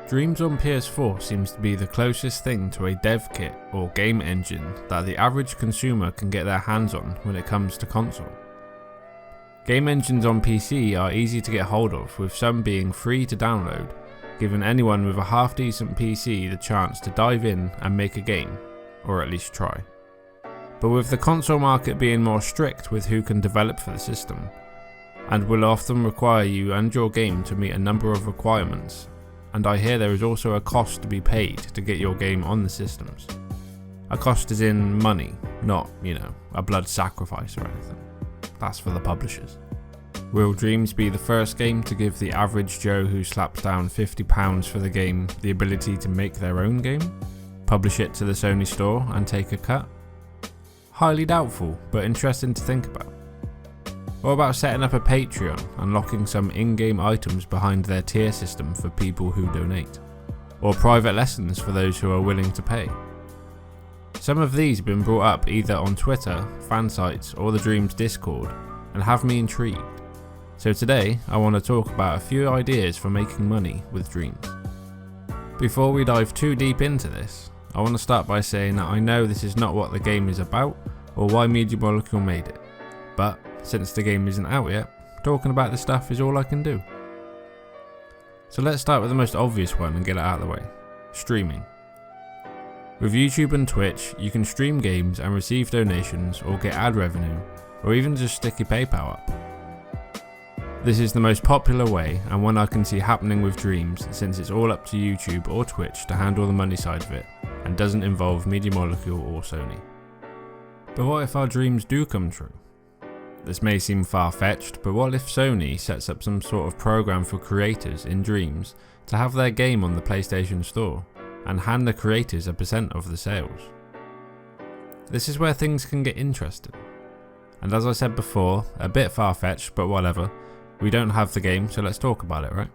Dreams on PS4 seems to be the closest thing to a dev kit or game engine that the average consumer can get their hands on when it comes to console. Game engines on PC are easy to get hold of, with some being free to download, giving anyone with a half decent PC the chance to dive in and make a game, or at least try. But with the console market being more strict with who can develop for the system, and will often require you and your game to meet a number of requirements, and I hear there is also a cost to be paid to get your game on the systems. A cost is in money, not, a blood sacrifice or anything. That's for the publishers. Will Dreams be the first game to give the average Joe who slaps down £50 for the game the ability to make their own game? Publish it to the Sony store and take a cut? Highly doubtful, but interesting to think about. What about setting up a Patreon and locking some in-game items behind their tier system for people who donate? Or private lessons for those who are willing to pay? Some of these have been brought up either on Twitter, fan sites, or the Dreams Discord, and have me intrigued. So today, I want to talk about a few ideas for making money with Dreams. Before we dive too deep into this, I want to start by saying that I know this is not what the game is about, or why Media Molecule made it, but since the game isn't out yet, talking about this stuff is all I can do. So let's start with the most obvious one and get it out of the way: streaming. With YouTube and Twitch, you can stream games and receive donations or get ad revenue, or even just stick your PayPal up. This is the most popular way and one I can see happening with Dreams, since it's all up to YouTube or Twitch to handle the money side of it and doesn't involve Media Molecule or Sony. But what if our dreams do come true? This may seem far-fetched, but what if Sony sets up some sort of program for creators in Dreams to have their game on the PlayStation Store and hand the creators a % of the sales? This is where things can get interesting. And as I said before, a bit far-fetched, but whatever. We don't have the game, so let's talk about it, right?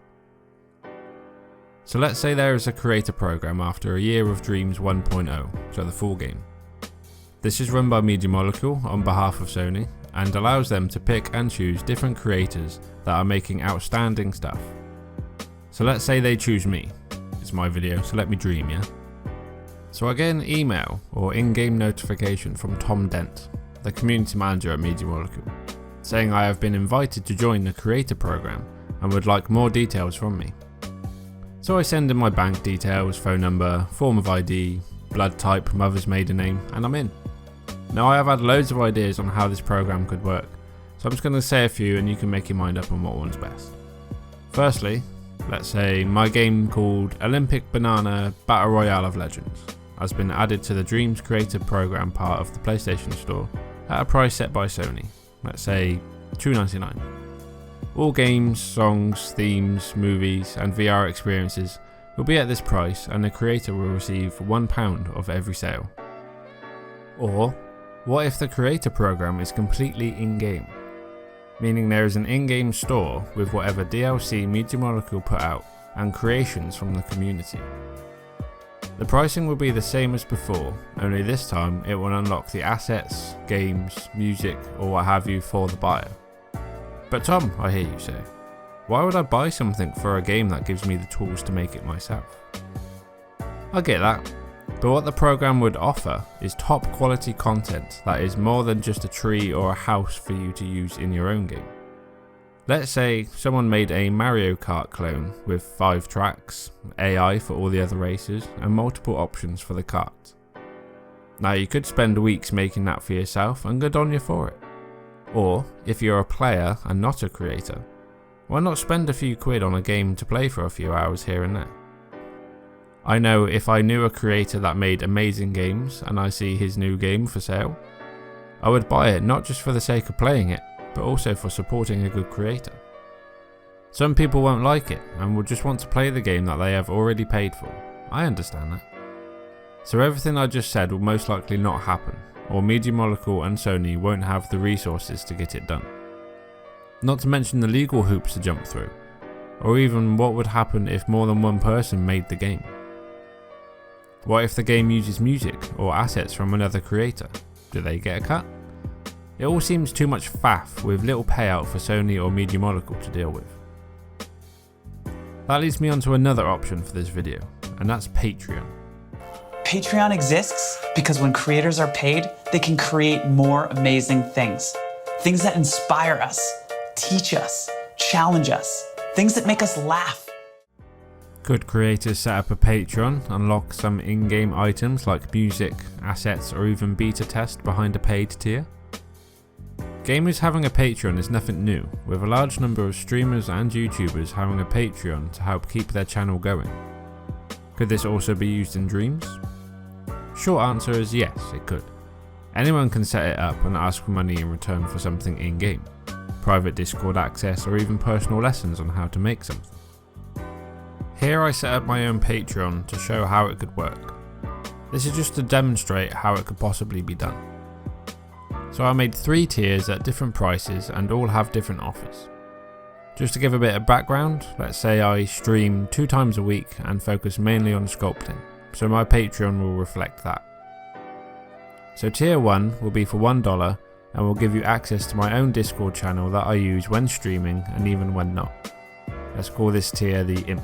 So let's say there is a creator program after a year of Dreams 1.0, so the full game. This is run by Media Molecule on behalf of Sony, and allows them to pick and choose different creators that are making outstanding stuff. So let's say they choose me. It's my video, so let me dream, yeah? So I get an email or in-game notification from Tom Dent, the community manager at Media Molecule, saying I have been invited to join the creator program and would like more details from me. So I send in my bank details, phone number, form of ID, blood type, mother's maiden name, and I'm in. Now I have had loads of ideas on how this program could work, so I'm just going to say a few and you can make your mind up on what one's best. Firstly, let's say my game called Olympic Banana Battle Royale of Legends has been added to the Dreams Creator Program part of the PlayStation Store at a price set by Sony, let's say $2.99. All games, songs, themes, movies and VR experiences will be at this price, and the creator will receive £1 of every sale. Or, what if the creator program is completely in-game, meaning there is an in-game store with whatever DLC Media Molecule put out and creations from the community. The pricing will be the same as before, only this time it will unlock the assets, games, music or what have you for the buyer. But Tom, I hear you say, why would I buy something for a game that gives me the tools to make it myself? I get that. But what the program would offer is top quality content that is more than just a tree or a house for you to use in your own game. Let's say someone made a Mario Kart clone with 5 tracks, AI for all the other races, and multiple options for the kart. Now you could spend weeks making that for yourself and good on you for it. Or, if you're a player and not a creator, why not spend a few quid on a game to play for a few hours here and there? I know if I knew a creator that made amazing games and I see his new game for sale, I would buy it not just for the sake of playing it, but also for supporting a good creator. Some people won't like it and will just want to play the game that they have already paid for. I understand that. So everything I just said will most likely not happen, or Media Molecule and Sony won't have the resources to get it done. Not to mention the legal hoops to jump through, or even what would happen if more than one person made the game. What if the game uses music or assets from another creator? Do they get a cut? It all seems too much faff with little payout for Sony or Media Molecule to deal with. That leads me on to another option for this video, and that's Patreon. Patreon exists because when creators are paid, they can create more amazing things. Things that inspire us, teach us, challenge us, things that make us laugh. Could creators set up a Patreon, unlock some in-game items like music, assets, or even beta test behind a paid tier? Gamers having a Patreon is nothing new, with a large number of streamers and YouTubers having a Patreon to help keep their channel going. Could this also be used in Dreams? Short answer is yes, it could. Anyone can set it up and ask for money in return for something in-game, private Discord access, or even personal lessons on how to make something. Here I set up my own Patreon to show how it could work. This is just to demonstrate how it could possibly be done. So I made 3 tiers at different prices and all have different offers. Just to give a bit of background, let's say I stream 2 times a week and focus mainly on sculpting, so my Patreon will reflect that. So tier 1 will be for $1 and will give you access to my own Discord channel that I use when streaming and even when not. Let's call this tier the Imp.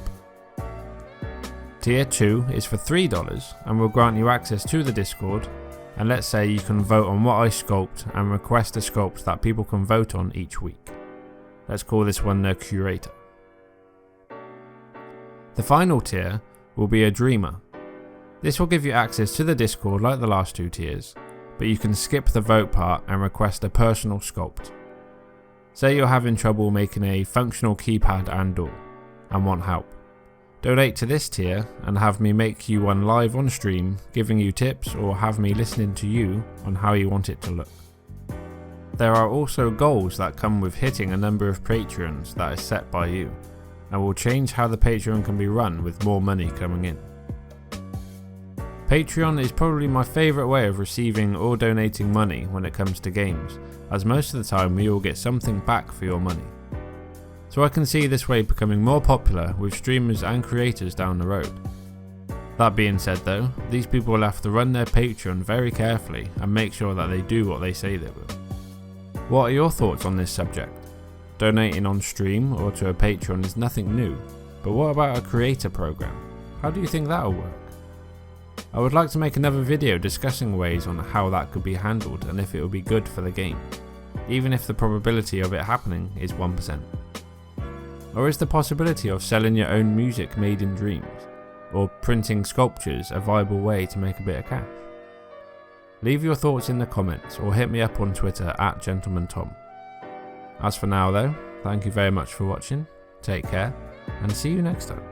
Tier 2 is for $3 and will grant you access to the Discord, and let's say you can vote on what I sculpt and request a sculpt that people can vote on each week. Let's call this one the Curator. The final tier will be a Dreamer. This will give you access to the Discord like the last 2 tiers, but you can skip the vote part and request a personal sculpt. Say you're having trouble making a functional keypad and door, and want help. Donate to this tier and have me make you one live on stream, giving you tips, or have me listening to you on how you want it to look. There are also goals that come with hitting a number of Patreons that is set by you, and will change how the Patreon can be run with more money coming in. Patreon is probably my favourite way of receiving or donating money when it comes to games, as most of the time you will get something back for your money. So I can see this way becoming more popular with streamers and creators down the road. That being said though, these people will have to run their Patreon very carefully and make sure that they do what they say they will. What are your thoughts on this subject? Donating on stream or to a Patreon is nothing new, but what about a creator program? How do you think that'll work? I would like to make another video discussing ways on how that could be handled and if it will be good for the game, even if the probability of it happening is 1%. Or is the possibility of selling your own music made in Dreams, or printing sculptures a viable way to make a bit of cash? Leave your thoughts in the comments or hit me up on Twitter at GentlemanTom. As for now though, thank you very much for watching, take care, and see you next time.